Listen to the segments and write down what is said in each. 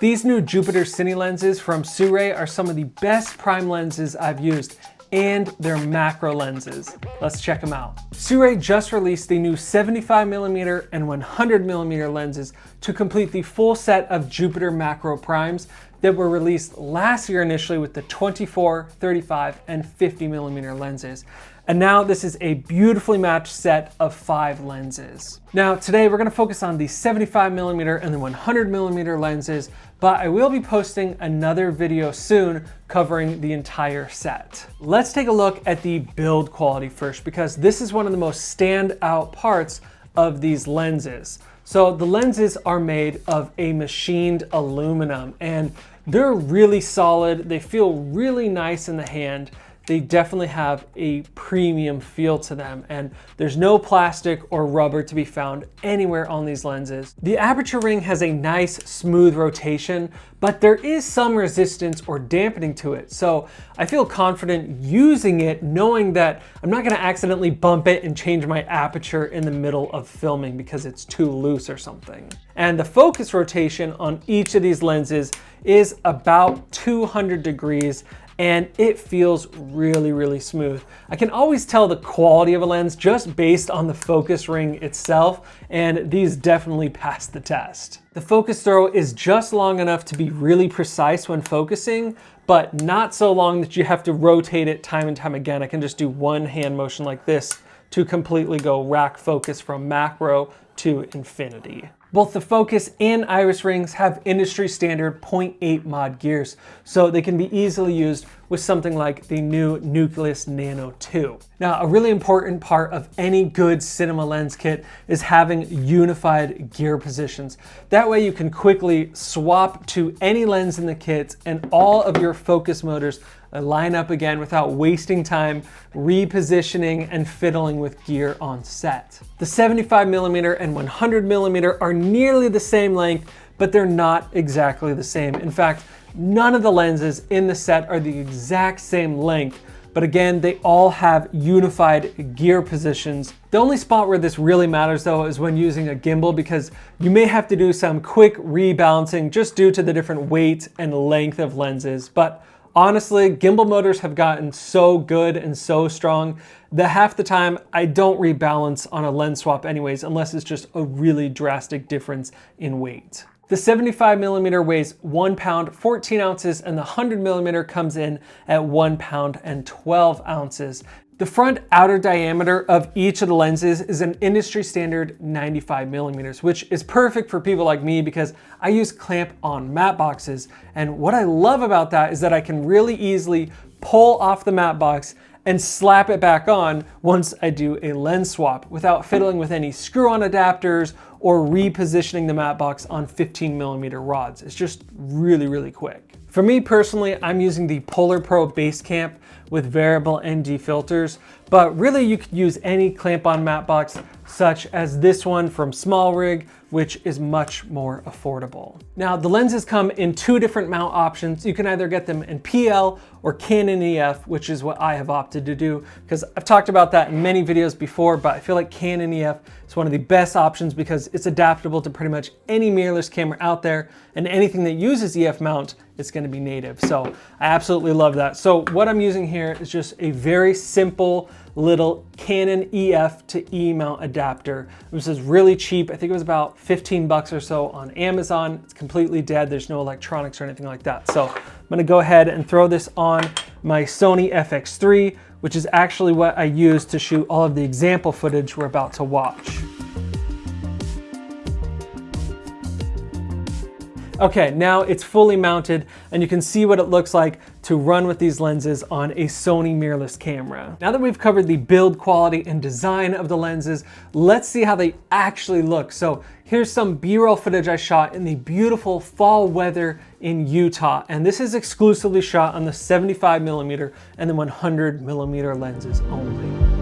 These new Jupiter Cine lenses from Sirui are some of the best prime lenses I've used, and they're macro lenses. Let's check them out. Sirui just released the new 75mm and 100mm lenses to complete the full set of Jupiter Macro primes that were released last year initially with the 24, 35, and 50mm lenses. And now this is a beautifully matched set of 5 lenses. Now today we're gonna focus on the 75mm and the 100mm lenses, but I will be posting another video soon covering the entire set. Let's take a look at the build quality first, because this is one of the most standout parts of these lenses. So the lenses are made of a machined aluminum, and they're really solid. They feel really nice in the hand. They definitely have a premium feel to them, and there's no plastic or rubber to be found anywhere on these lenses. The aperture ring has a nice smooth rotation, but there is some resistance or dampening to it. So I feel confident using it, knowing that I'm not gonna accidentally bump it and change my aperture in the middle of filming because it's too loose or something. And the focus rotation on each of these lenses is about 200 degrees, and it feels really smooth. I can always tell the quality of a lens just based on the focus ring itself, and these definitely pass the test. The focus throw is just long enough to be really precise when focusing, but not so long that you have to rotate it time and time again. I can just do one hand motion like this to completely go rack focus from macro to infinity. Both the focus and iris rings have industry standard 0.8 mod gears, so they can be easily used with something like the new Nucleus Nano 2. Now, a really important part of any good cinema lens kit is having unified gear positions. That way you can quickly swap to any lens in the kit and all of your focus motors line up again without wasting time repositioning and fiddling with gear on set. The 75mm and 100mm are nearly the same length, but they're not exactly the same. In fact, none of the lenses in the set are the exact same length, but again, they all have unified gear positions. The only spot where this really matters though is when using a gimbal, because you may have to do some quick rebalancing just due to the different weight and length of lenses. But honestly, gimbal motors have gotten so good and so strong that half the time I don't rebalance on a lens swap anyways, unless it's just a really drastic difference in weight. The 75mm weighs 1 pound 14 ounces, and the 100mm comes in at 1 pound and 12 ounces. The front outer diameter of each of the lenses is an industry standard 95mm, which is perfect for people like me because I use clamp-on matte boxes. And what I love about that is that I can really easily pull off the matte box and slap it back on once I do a lens swap without fiddling with any screw-on adapters or repositioning the matte box on 15mm rods. It's just really quick. For me personally, I'm using the Polar Pro Base Camp with variable ND filters, but really you could use any clamp-on matte box such as this one from Small Rig, which is much more affordable. Now, the lenses come in 2 different mount options. You can either get them in PL or Canon EF, which is what I have opted to do, because I've talked about that in many videos before, but I feel like Canon EF is one of the best options because it's adaptable to pretty much any mirrorless camera out there, and anything that uses EF mount is gonna be native. So I absolutely love that. So what I'm using here is just a very simple little Canon EF to E mount adapter. This is really cheap. I think it was about 15 bucks or so on Amazon. It's completely dead. There's no electronics or anything like that. So I'm gonna go ahead and throw this on my Sony FX3, which is actually what I use to shoot all of the example footage we're about to watch. Okay, now it's fully mounted and you can see what it looks like to run with these lenses on a Sony mirrorless camera. Now that we've covered the build quality and design of the lenses, let's see how they actually look. So here's some B-roll footage I shot in the beautiful fall weather in Utah, and this is exclusively shot on the 75mm and the 100mm lenses only.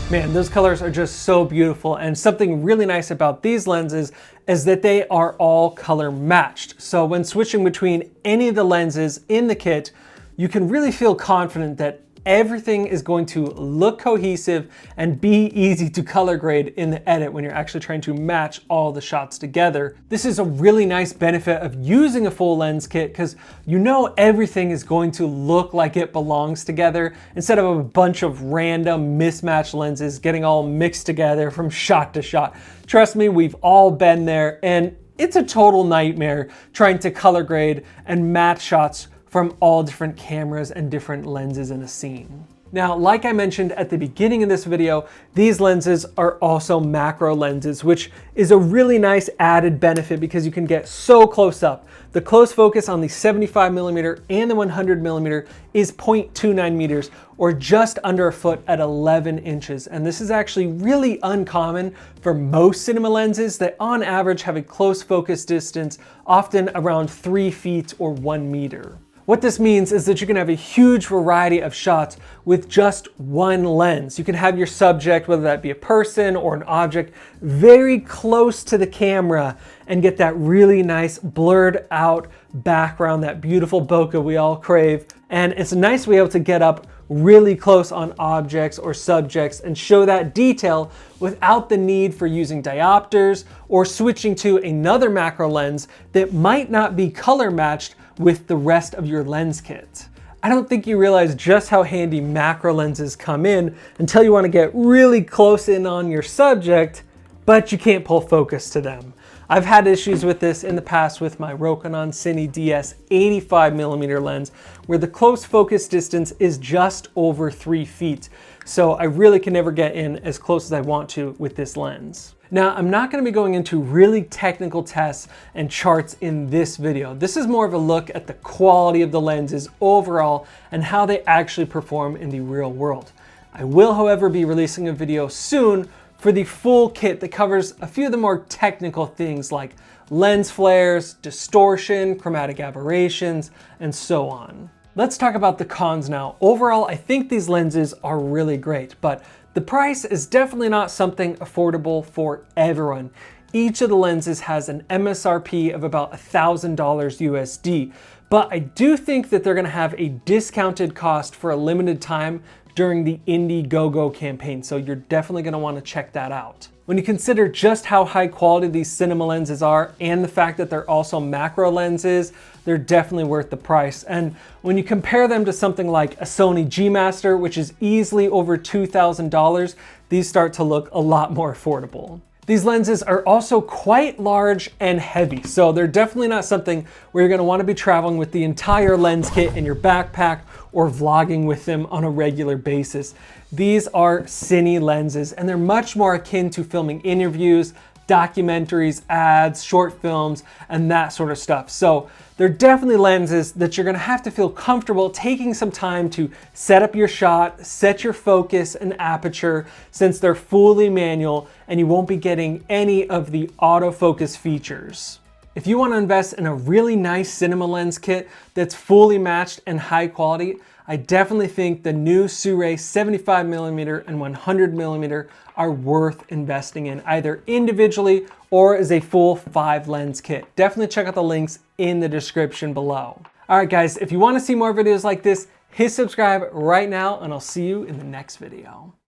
Man, those colors are just so beautiful, and something really nice about these lenses is that they are all color matched. So when switching between any of the lenses in the kit, you can really feel confident that everything is going to look cohesive and be easy to color grade in the edit when you're actually trying to match all the shots together. This is a really nice benefit of using a full lens kit because you know everything is going to look like it belongs together instead of a bunch of random mismatched lenses getting all mixed together from shot to shot. Trust me, we've all been there, and it's a total nightmare trying to color grade and match shots from all different cameras and different lenses in a scene. Now, like I mentioned at the beginning of this video, these lenses are also macro lenses, which is a really nice added benefit because you can get so close up. The close focus on the 75mm and the 100mm is 0.29 meters, or just under a foot at 11 inches. And this is actually really uncommon for most cinema lenses that on average have a close focus distance, often around 3 feet or 1 meter. What this means is that you can have a huge variety of shots with just one lens. You can have your subject, whether that be a person or an object, very close to the camera and get that really nice blurred out background, that beautiful bokeh we all crave. And it's nice to be able to get up really close on objects or subjects and show that detail without the need for using diopters or switching to another macro lens that might not be color matched with the rest of your lens kit. I don't think you realize just how handy macro lenses come in until you want to get really close in on your subject, but you can't pull focus to them. I've had issues with this in the past with my Rokinon Cine DS 85mm lens, where the close focus distance is just over 3 feet. So I really can never get in as close as I want to with this lens. Now, I'm not going to be going into really technical tests and charts in this video. This is more of a look at the quality of the lenses overall and how they actually perform in the real world. I will, however, be releasing a video soon for the full kit that covers a few of the more technical things like lens flares, distortion, chromatic aberrations, and so on. Let's talk about the cons now. Overall, I think these lenses are really great, but the price is definitely not something affordable for everyone. Each of the lenses has an MSRP of about $1,000 USD, but I do think that they're gonna have a discounted cost for a limited time during the Indiegogo campaign, so you're definitely gonna wanna check that out. When you consider just how high quality these cinema lenses are and the fact that they're also macro lenses, they're definitely worth the price. And when you compare them to something like a Sony G Master, which is easily over $2,000, these start to look a lot more affordable. These lenses are also quite large and heavy, so they're definitely not something where you're gonna wanna be traveling with the entire lens kit in your backpack or vlogging with them on a regular basis. These are cine lenses, and they're much more akin to filming interviews, documentaries, ads, short films, and that sort of stuff. So they're definitely lenses that you're gonna have to feel comfortable taking some time to set up your shot, set your focus and aperture, since they're fully manual and you won't be getting any of the autofocus features. If you want to invest in a really nice cinema lens kit that's fully matched and high quality, I definitely think the new Sirui 75mm and 100mm are worth investing in, either individually or as a full 5 lens kit. Definitely check out the links in the description below. All right, guys, if you want to see more videos like this, hit subscribe right now, and I'll see you in the next video.